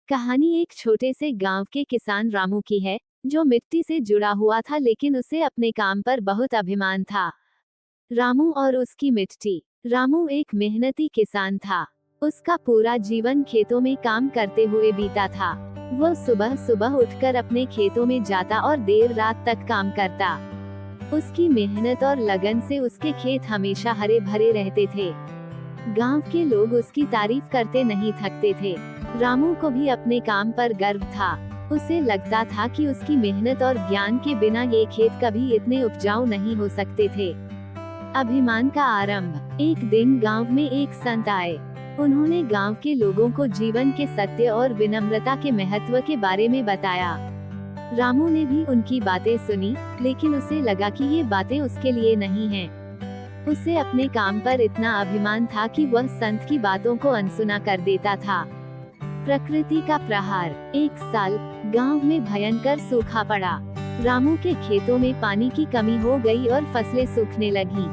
कहानी एक छोटे से गांव के किसान रामू की है, जो मिट्टी से जुड़ा हुआ था लेकिन उसे अपने काम पर बहुत अभिमान था। रामू और उसकी मिट्टी। रामू एक मेहनती किसान था। उसका पूरा जीवन खेतों में काम करते हुए बीता था। वह सुबह सुबह उठकर अपने खेतों में जाता और देर रात तक काम करता। उसकी मेहनत और लगन से उसके खेत हमेशा हरे भरे रहते थे। गांव के लोग उसकी तारीफ करते नहीं थकते थे। रामू को भी अपने काम पर गर्व था। उसे लगता था कि उसकी मेहनत और ज्ञान के बिना ये खेत कभी इतने उपजाऊ नहीं हो सकते थे। अभिमान का आरंभ। एक दिन गांव में एक संत आए। उन्होंने गांव के लोगों को जीवन के सत्य और विनम्रता के महत्व के बारे में बताया। रामू ने भी उनकी बातें सुनी, लेकिन उसे लगा कि ये बातें उसके लिए नहीं हैं। उसे अपने काम पर इतना अभिमान था कि वह संत की बातों को अनसुना कर देता था। प्रकृति का प्रहार। एक साल गांव में भयंकर सूखा पड़ा। रामू के खेतों में पानी की कमी हो गई और फसलें सूखने लगी।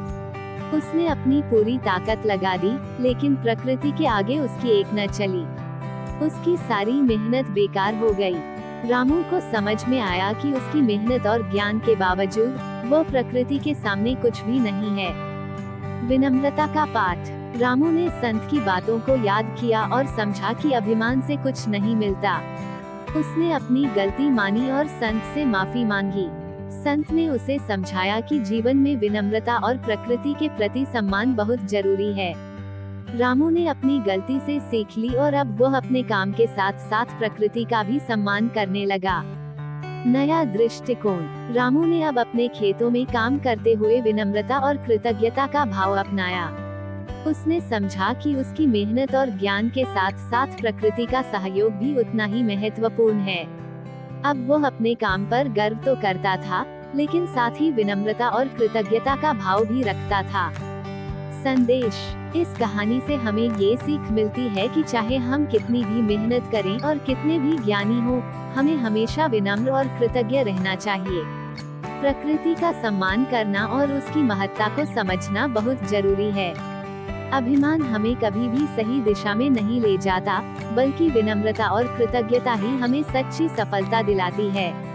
उसने अपनी पूरी ताकत लगा दी, लेकिन प्रकृति के आगे उसकी एक न चली। उसकी सारी मेहनत बेकार हो गई। रामू को समझ में आया कि उसकी मेहनत और ज्ञान के बावजूद वह प्रकृति के सामने कुछ भी नहीं है। विनम्रता का पाठ। रामू ने संत की बातों को याद किया और समझा कि अभिमान से कुछ नहीं मिलता। उसने अपनी गलती मानी और संत से माफी मांगी। संत ने उसे समझाया कि जीवन में विनम्रता और प्रकृति के प्रति सम्मान बहुत जरूरी है। रामू ने अपनी गलती से सीख ली और अब वह अपने काम के साथ साथ प्रकृति का भी सम्मान करने लगा। नया दृष्टिकोण। रामू ने अब अपने खेतों में काम करते हुए विनम्रता और कृतज्ञता का भाव अपनाया। उसने समझा कि उसकी मेहनत और ज्ञान के साथ साथ प्रकृति का सहयोग भी उतना ही महत्वपूर्ण है। अब वह अपने काम पर गर्व तो करता था, लेकिन साथ ही विनम्रता और कृतज्ञता का भाव भी रखता था। संदेश। इस कहानी से हमें ये सीख मिलती है कि चाहे हम कितनी भी मेहनत करें और कितने भी ज्ञानी हो, हमें हमेशा विनम्र और कृतज्ञ रहना चाहिए। प्रकृति का सम्मान करना और उसकी महत्ता को समझना बहुत जरूरी है। अभिमान हमें कभी भी सही दिशा में नहीं ले जाता, बल्कि विनम्रता और कृतज्ञता ही हमें सच्ची सफलता दिलाती है।